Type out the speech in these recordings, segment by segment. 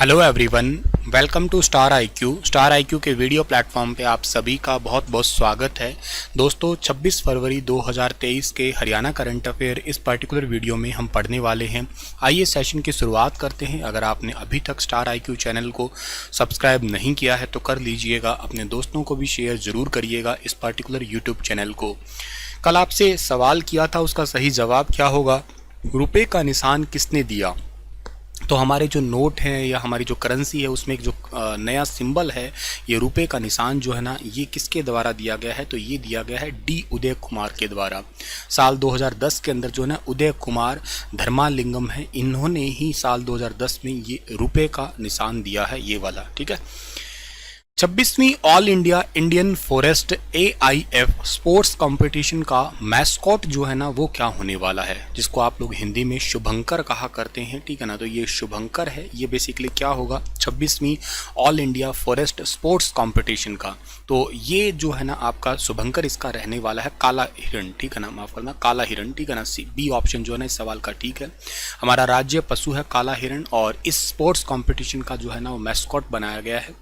Hello everyone, welcome to Star IQ. Star IQ के video platform पे आप सभी का बहुत बहुत स्वागत है। दोस्तों 26 फरवरी 2023 के हरियाणा करंट अफेयर इस पर्टिकुलर वीडियो में हम पढ़ने वाले हैं। आइए सेशन की शुरुआत करते हैं। अगर आपने अभी तक स्टार आईक्यू चैनल को सब्सक्राइब नहीं किया है तो कर लीजिएगा, अपने दोस्तों को भी शेयर ज़रूर करिएगा इस पर्टिकुलर यूट्यूब चैनल को। कल आपसे सवाल किया था, उसका सही जवाब क्या होगा? रुपये का निशान किसने दिया? तो हमारे जो नोट हैं या हमारी जो करेंसी है उसमें एक जो नया सिंबल है, ये रुपए का निशान जो है ना, ये किसके द्वारा दिया गया है? तो ये दिया गया है डी उदय कुमार के द्वारा। साल 2010 के अंदर जो है ना, उदय कुमार धर्मालिंगम है, इन्होंने ही साल 2010 में ये रुपए का निशान दिया है, ये वाला। ठीक है। 26वीं all India Indian forest AIF sports competition का मैस्कॉट जो है ना वो क्या होने वाला है, जिसको आप लोग हिंदी में शुभंकर कहा करते हैं। ठीक है ना, तो ये शुभंकर है। ये बेसिकली क्या होगा? 26वीं all India forest sports competition का। तो ये जो है ना आपका शुभंकर, इसका रहने वाला है काला हिरण। ठीक है ना, माफ करना, काला हिरण। ठीक है ना, बी ऑप्शन जो है ना इस सवाल का ठीक है। हमारा राज्य पशु है काला हिरण, और इस स्पोर्ट्स कॉम्पिटिशन का जो है ना वो मैस्कॉट बनाया गया है।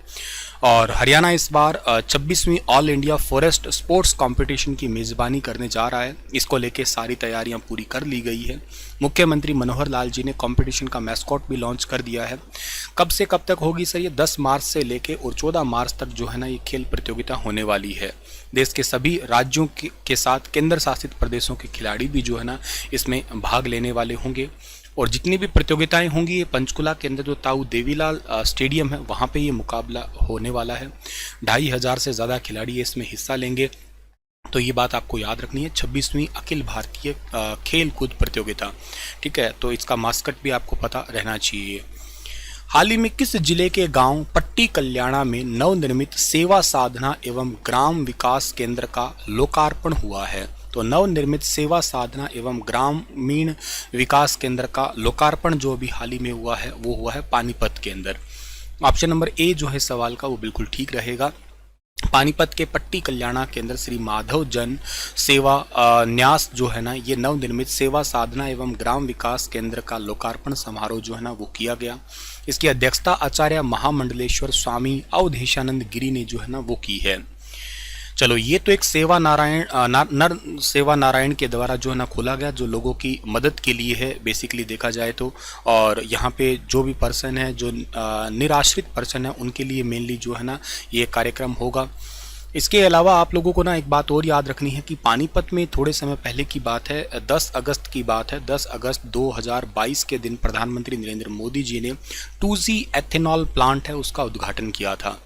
और हरियाणा इस बार 26वीं all India forest sports competition की मेज़बानी करने जा रहा है। इसको लेके सारी तैयारियां पूरी कर ली गई है। मुख्यमंत्री मनोहर लाल जी ने कंपटीशन का मैस्कॉट भी लॉन्च कर दिया है। कब से कब तक होगी सर? ये 10 मार्च से लेके और 14 मार्च तक जो है ना ये खेल प्रतियोगिता होने वाली है। देश के सभी राज्यों के साथ केंद्र शासित प्रदेशों के खिलाड़ी भी जो है ना इसमें भाग लेने वाले होंगे। और जितनी भी प्रतियोगिताएं होंगी ये पंचकुला के अंदर जो ताऊ देवीलाल स्टेडियम है वहाँ पे ये मुकाबला होने वाला है। 2500 से ज़्यादा खिलाड़ी इसमें हिस्सा लेंगे। तो ये बात आपको याद रखनी है, 26वीं अखिल भारतीय खेल कूद प्रतियोगिता। ठीक है, तो इसका मास्कट भी आपको पता रहना चाहिए। हाल ही में किस जिले के गांव पट्टी कल्याणा में नवनिर्मित सेवा साधना एवं ग्राम विकास केंद्र का लोकार्पण हुआ है? तो नवनिर्मित सेवा साधना एवं ग्रामीण विकास केंद्र का लोकार्पण जो अभी हाल ही में हुआ है वो हुआ है पानीपत के अंदर। ऑप्शन नंबर ए जो है सवाल का वो बिल्कुल ठीक रहेगा। पानीपत के पट्टी कल्याणा के अंदर श्री माधव जन सेवा न्यास जो है ना, ये नवनिर्मित सेवा साधना एवं ग्राम विकास केंद्र का लोकार्पण समारोह जो है ना वो किया गया। इसकी अध्यक्षता आचार्य महामंडलेश्वर स्वामी अवधेशानंद गिरी ने जो है ना वो की है। चलो, ये तो एक सेवा नारायण नर सेवा नारायण के द्वारा जो है ना खोला गया, जो लोगों की मदद के लिए है बेसिकली देखा जाए तो। और यहाँ पे जो भी पर्सन है, जो निराश्रित पर्सन है, उनके लिए मेनली जो है ना ये कार्यक्रम होगा। इसके अलावा आप लोगों को ना एक बात और याद रखनी है कि पानीपत में थोड़े समय पहले की बात है, 10 अगस्त की बात है, 10 अगस्त 2022 के दिन प्रधानमंत्री नरेंद्र मोदी जी ने 2G एथेनॉल प्लांट है उसका उद्घाटन किया था।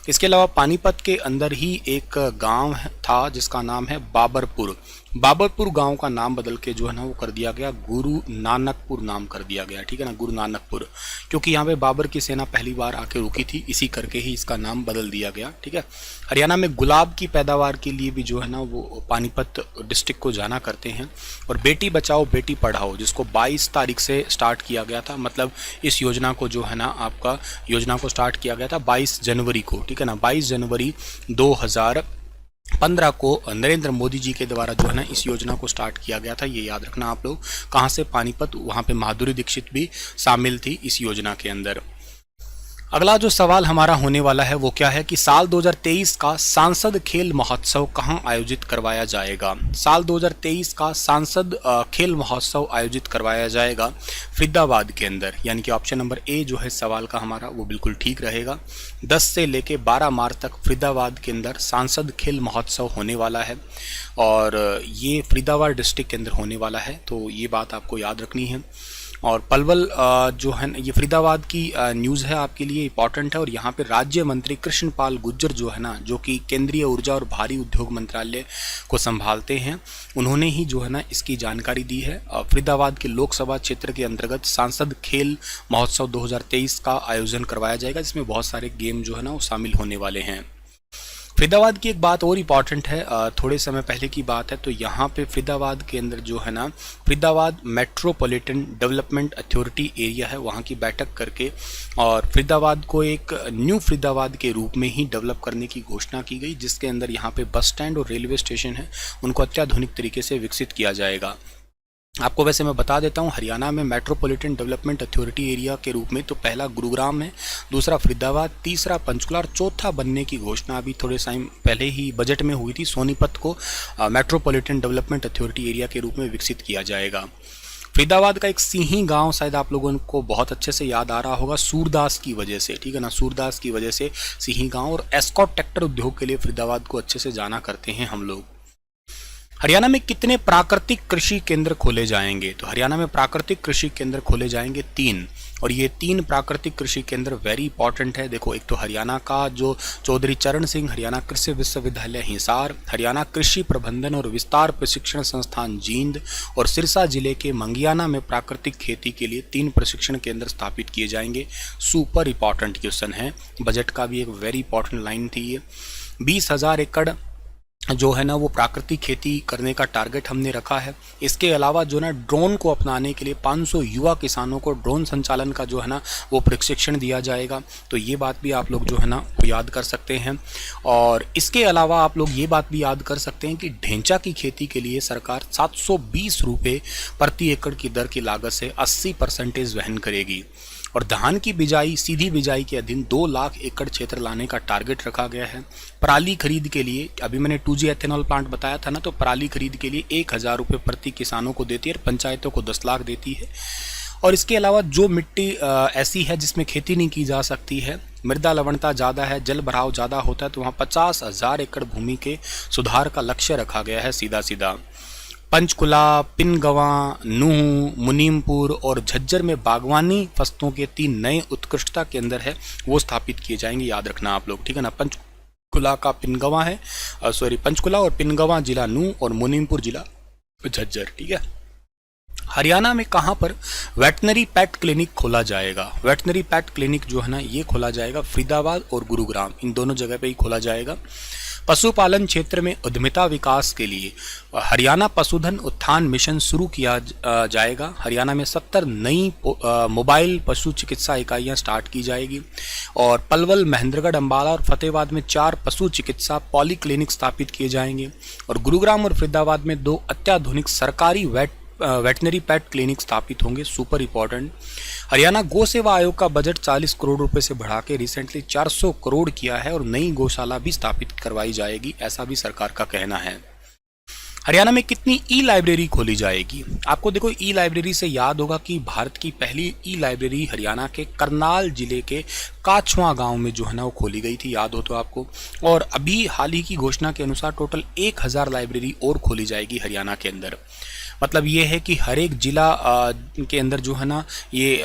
इसके अलावा पानीपत के अंदर ही एक गांव था जिसका नाम है बाबरपुर। बाबरपुर गांव का नाम बदल के जो है ना वो कर दिया गया गुरु नानकपुर नाम कर दिया गया। ठीक है ना, गुरु नानकपुर, क्योंकि यहाँ पे बाबर की सेना पहली बार आके रुकी थी, इसी करके ही इसका नाम बदल दिया गया। ठीक है। हरियाणा में गुलाब की पैदावार के लिए भी जो है ना वो पानीपत डिस्ट्रिक्ट को जाना करते हैं। और बेटी बचाओ बेटी पढ़ाओ जिसको 22 तारीख से स्टार्ट किया गया था, मतलब इस योजना को जो है ना आपका योजना को स्टार्ट किया गया था 22 जनवरी को। ठीक है ना, 22 जनवरी 2015 को नरेंद्र मोदी जी के द्वारा जो है ना इस योजना को स्टार्ट किया गया था। ये याद रखना आप लोग। कहाँ से? पानीपत। वहाँ पे माधुरी दीक्षित भी शामिल थी इस योजना के अंदर। अगला जो सवाल हमारा होने वाला है वो क्या है कि साल 2023 का सांसद खेल महोत्सव कहाँ आयोजित करवाया जाएगा? साल 2023 का सांसद खेल महोत्सव आयोजित करवाया जाएगा फरीदाबाद के अंदर, यानी कि ऑप्शन नंबर ए जो है सवाल का हमारा वो बिल्कुल ठीक रहेगा। 10 से लेके 12 मार्च तक फरीदाबाद के अंदर सांसद खेल महोत्सव होने वाला है, और ये फरीदाबाद डिस्ट्रिक्ट के अंदर होने वाला है। तो ये बात आपको याद रखनी है। और पलवल जो है ये फरीदाबाद की न्यूज़ है, आपके लिए इंपॉर्टेंट है। और यहाँ पे राज्य मंत्री कृष्णपाल गुर्जर जो है ना, जो कि केंद्रीय ऊर्जा और भारी उद्योग मंत्रालय को संभालते हैं, उन्होंने ही जो है ना इसकी जानकारी दी है। फरीदाबाद के लोकसभा क्षेत्र के अंतर्गत सांसद खेल महोत्सव 2023 का आयोजन करवाया जाएगा, जिसमें बहुत सारे गेम जो है ना वो शामिल होने वाले हैं। फरीदाबाद की एक बात और इम्पॉर्टेंट है, थोड़े समय पहले की बात है। तो यहाँ पे फरीदाबाद के अंदर जो है ना Faridabad metropolitan development authority area है, वहाँ की बैठक करके और फरीदाबाद को एक न्यू फरीदाबाद के रूप में ही डेवलप करने की घोषणा की गई, जिसके अंदर यहाँ पे बस स्टैंड और रेलवे स्टेशन है उनको अत्याधुनिक तरीके से विकसित किया जाएगा। आपको वैसे मैं बता देता हूँ, हरियाणा में मेट्रोपॉलिटन डेवलपमेंट अथॉरिटी एरिया के रूप में तो पहला गुरुग्राम है, दूसरा फरीदाबाद, तीसरा पंचकुला और चौथा बनने की घोषणा अभी थोड़े टाइम पहले ही बजट में हुई थी। सोनीपत को मेट्रोपॉलिटन डेवलपमेंट अथॉरिटी एरिया के रूप में विकसित किया जाएगा। फरीदाबाद का एक सिंही गांव शायद आप लोगों को बहुत अच्छे से याद आ रहा होगा, सूरदास की वजह से, ठीक है ना, सूरदास की वजह से सिंही गांव। और एस्कॉर्ट ट्रैक्टर उद्योग के लिए फरीदाबाद को अच्छे से जाना करते हैं हम लोग। हरियाणा में कितने प्राकृतिक कृषि केंद्र खोले जाएंगे? तो हरियाणा में प्राकृतिक कृषि केंद्र खोले जाएंगे 3, और ये 3 प्राकृतिक कृषि केंद्र वेरी इंपॉर्टेंट है। देखो, एक तो हरियाणा का जो चौधरी चरण सिंह हरियाणा कृषि विश्वविद्यालय हिसार, हरियाणा कृषि प्रबंधन और विस्तार प्रशिक्षण संस्थान जींद और सिरसा जिले के मंगियाना में प्राकृतिक खेती के लिए 3 प्रशिक्षण केंद्र स्थापित किए जाएंगे। सुपर इंपॉर्टेंट क्वेश्चन है, बजट का भी एक वेरी इंपॉर्टेंट लाइन थी ये। 20,000 एकड़ जो है ना वो प्राकृतिक खेती करने का टारगेट हमने रखा है। इसके अलावा जो ना ड्रोन को अपनाने के लिए 500 युवा किसानों को ड्रोन संचालन का जो है ना वो प्रशिक्षण दिया जाएगा। तो ये बात भी आप लोग जो है ना वो याद कर सकते हैं। और इसके अलावा आप लोग ये बात भी याद कर सकते हैं कि ढेंचा की खेती के लिए सरकार 720 रुपये प्रति एकड़ की दर की लागत से 80% वहन करेगी। और धान की बिजाई, सीधी बिजाई के अधीन 2 लाख एकड़ क्षेत्र लाने का टारगेट रखा गया है। पराली खरीद के लिए, अभी मैंने 2G एथेनॉल प्लांट बताया था ना, तो पराली खरीद के लिए 1,000 रुपये प्रति किसानों को देती है और पंचायतों को 10 लाख देती है। और इसके अलावा जो मिट्टी ऐसी है जिसमें खेती नहीं की जा सकती है, मृदा लवणता ज़्यादा है, जल भराव ज़्यादा होता है, तो वहाँ 50,000 एकड़ भूमि के सुधार का लक्ष्य रखा गया है सीधा सीधा। पंचकुला, पिनगवा, नूह, मुनीमपुर और झज्जर में बागवानी फसलों के 3 नए उत्कृष्टता केंद्र है वो स्थापित किए जाएंगे, याद रखना आप लोग, ठीक है ना। पंचकुला का पिनगवा है, पंचकुला और पिनगवा जिला नूह और मुनीमपुर जिला झज्जर, ठीक है। हरियाणा में कहाँ पर वेटनरी पेट क्लिनिक खोला जाएगा? वेटनरी पेट क्लिनिक जो है ना ये खोला जाएगा फरीदाबाद और गुरुग्राम, इन दोनों जगह पे ही खोला जाएगा। पशुपालन क्षेत्र में उद्यमिता विकास के लिए हरियाणा पशुधन उत्थान मिशन शुरू किया जाएगा। हरियाणा में 70 नई मोबाइल पशु चिकित्सा इकाइयां स्टार्ट की जाएगी। और पलवल, महेंद्रगढ़, अम्बाला और फतेहाबाद में 4 पशु चिकित्सा पॉलीक्लिनिक स्थापित किए जाएंगे। और गुरुग्राम और फरीदाबाद में 2 अत्याधुनिक सरकारी वेटनरी पेट क्लिनिक स्थापित होंगे। Super important. हरियाणा गौ सेवा आयोग का बजट 40 करोड़ रुपए से बढ़ा के रिसेंटली 400 करोड़ किया है और नई गौशाला भी स्थापित करवाई जाएगी, ऐसा भी सरकार का कहना है। हरियाणा में कितनी ई लाइब्रेरी खोली जाएगी? आपको देखो, ई लाइब्रेरी से याद होगा कि भारत की पहली ई लाइब्रेरी हरियाणा के करनाल जिले के काछवा गांव में जो है ना वो खोली गई थी, याद हो तो आपको। और अभी हाल ही की घोषणा के अनुसार टोटल 1000 लाइब्रेरी और खोली जाएगी हरियाणा के अंदर। मतलब ये है कि हर एक जिला के अंदर जो है ना ये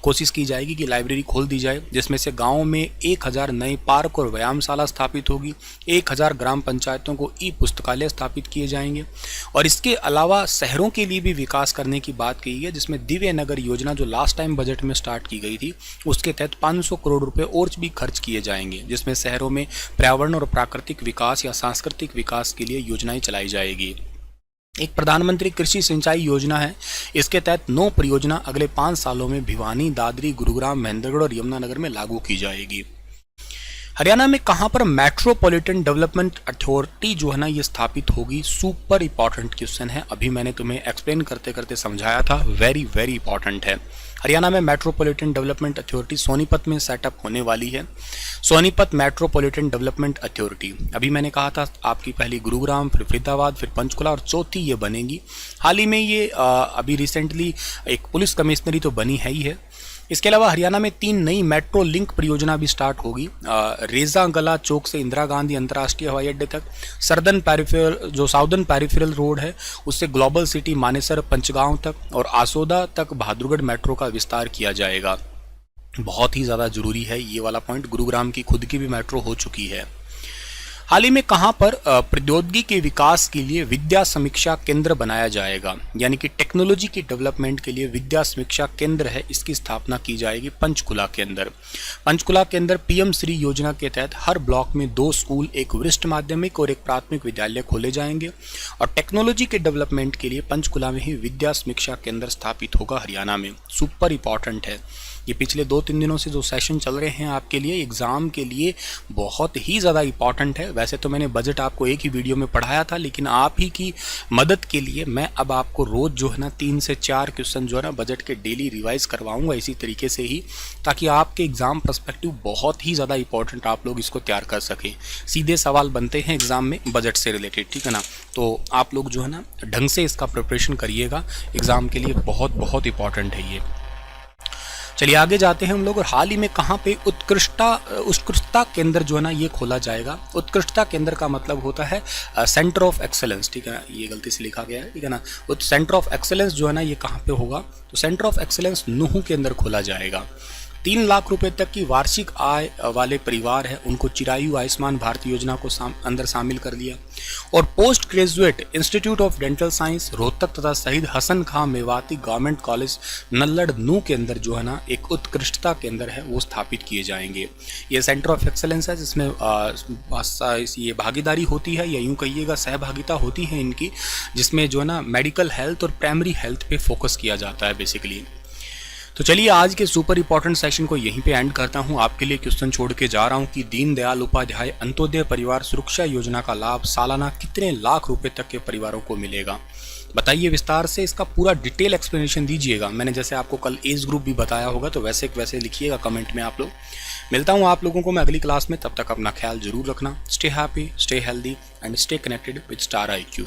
कोशिश की जाएगी कि लाइब्रेरी खोल दी जाए, जिसमें से गाँव में 1000 नए पार्क और व्यायामशाला स्थापित होगी। 1000 ग्राम पंचायतों को ई पुस्तकालय स्थापित किए जाएंगे। और इसके अलावा शहरों के लिए भी विकास करने की बात कही है, जिसमें दिव्य नगर योजना जो लास्ट टाइम बजट में स्टार्ट की गई थी उसके तहत 500 करोड़ रुपए और भी खर्च किए जाएंगे, जिसमें शहरों में पर्यावरण और प्राकृतिक विकास या सांस्कृतिक विकास के लिए योजनाएं चलाई जाएगी। एक प्रधानमंत्री कृषि सिंचाई योजना है, इसके तहत 9 परियोजना अगले 5 सालों में भिवानी, दादरी, गुरुग्राम, महेंद्रगढ़ और यमुनानगर में लागू की जाएगी। हरियाणा में कहां पर मेट्रोपॉलिटन डेवलपमेंट अथॉरिटी जो है ना ये स्थापित होगी? सुपर इंपॉर्टेंट क्वेश्चन है, अभी मैंने तुम्हें एक्सप्लेन करते करते समझाया था, वेरी वेरी इंपॉर्टेंट है। हरियाणा में मेट्रोपॉलिटन डेवलपमेंट अथॉरिटी सोनीपत में सेटअप होने वाली है। सोनीपत मेट्रोपॉलिटन डेवलपमेंट अथॉरिटी, अभी मैंने कहा था आपकी पहली गुरुग्राम, फिर फरीदाबाद, फिर पंचकुला और चौथी ये बनेगी। हाल ही में ये अभी रिसेंटली एक पुलिस कमिश्नरी तो बनी है ही है। इसके अलावा हरियाणा में 3 नई मेट्रो लिंक परियोजना भी स्टार्ट होगी। रेजा गला चौक से इंदिरा गांधी अंतर्राष्ट्रीय हवाई अड्डे तक, जो साउदर्न पेरिफेरल रोड है उससे ग्लोबल सिटी मानेसर पंचगांव तक, और आसोदा तक बहादुरगढ़ मेट्रो का विस्तार किया जाएगा। बहुत ही ज़्यादा जरूरी है ये वाला पॉइंट। गुरुग्राम की खुद की भी मेट्रो हो चुकी है। हाल ही में कहां पर प्रौद्योगिकी के विकास के लिए विद्या समीक्षा केंद्र बनाया जाएगा? यानी कि टेक्नोलॉजी की डेवलपमेंट के लिए विद्या समीक्षा केंद्र है, इसकी स्थापना की जाएगी पंचकुला के अंदर। पंचकुला के अंदर पीएम श्री योजना के तहत हर ब्लॉक में 2 स्कूल, एक वरिष्ठ माध्यमिक और एक प्राथमिक विद्यालय खोले जाएंगे। और टेक्नोलॉजी के डेवलपमेंट के लिए पंचकुला में ही विद्या समीक्षा केंद्र स्थापित होगा हरियाणा में। सुपर इंपॉर्टेंट है। ये पिछले 2-3 दिनों से जो सेशन चल रहे हैं आपके लिए एग्ज़ाम के लिए बहुत ही ज़्यादा इंपॉर्टेंट है। वैसे तो मैंने बजट आपको एक ही वीडियो में पढ़ाया था, लेकिन आप ही की मदद के लिए मैं अब आपको रोज़ जो है ना 3 से 4 क्वेश्चन जो है ना बजट के डेली रिवाइज करवाऊंगा इसी तरीके से ही, ताकि आपके एग्ज़ाम पर्सपेक्टिव बहुत ही ज़्यादा इंपॉर्टेंट आप लोग इसको तैयार कर सकें। सीधे सवाल बनते हैं एग्ज़ाम में बजट से रिलेटेड, ठीक है ना। तो आप लोग जो है ना ढंग से इसका प्रिपरेशन करिएगा, एग्ज़ाम के लिए बहुत बहुत इंपॉर्टेंट है ये। चलिए आगे जाते हैं हम लोग। और हाल ही में कहाँ पे उत्कृष्टता केंद्र जो है ना ये खोला जाएगा। उत्कृष्टता केंद्र का मतलब होता है सेंटर ऑफ एक्सेलेंस, ठीक है ना, ये गलती से लिखा गया है, ठीक है ना। सेंटर ऑफ एक्सेलेंस जो है ना ये कहाँ पे होगा, तो सेंटर ऑफ एक्सेलेंस नूह के अंदर खोला जाएगा। 3 लाख रुपए तक की वार्षिक आय वाले परिवार है उनको चिरायु आयुष्मान भारत योजना को अंदर शामिल कर लिया। और post graduate institute of dental science Rohtak तथा शहीद हसन खां मेवाती गवर्नमेंट कॉलेज नल्लड़ नू के अंदर जो है ना एक उत्कृष्टता केंद्र है वो स्थापित किए जाएंगे। ये सेंटर ऑफ एक्सेलेंस है जिसमें ये भागीदारी होती है, या यूँ कहिएगा सहभागिता होती है इनकी, जिसमें जो है ना मेडिकल हेल्थ और प्राइमरी हेल्थ पे फोकस किया जाता है बेसिकली। तो चलिए आज के सुपर इंपॉर्टेंट सेशन को यहीं पे एंड करता हूं। आपके लिए क्वेश्चन छोड़ के जा रहा हूं कि दीनदयाल उपाध्याय अंत्योदय परिवार सुरक्षा योजना का लाभ सालाना कितने लाख रुपए तक के परिवारों को मिलेगा, बताइए विस्तार से, इसका पूरा डिटेल एक्सप्लेनेशन दीजिएगा। मैंने जैसे आपको कल एज ग्रुप भी बताया होगा तो वैसे लिखिएगा कमेंट में आप लोग। मिलता हूँ आप लोगों को मैं अगली क्लास में, तब तक अपना ख्याल जरूर रखना। Stay happy, stay healthy and stay connected with star IQ।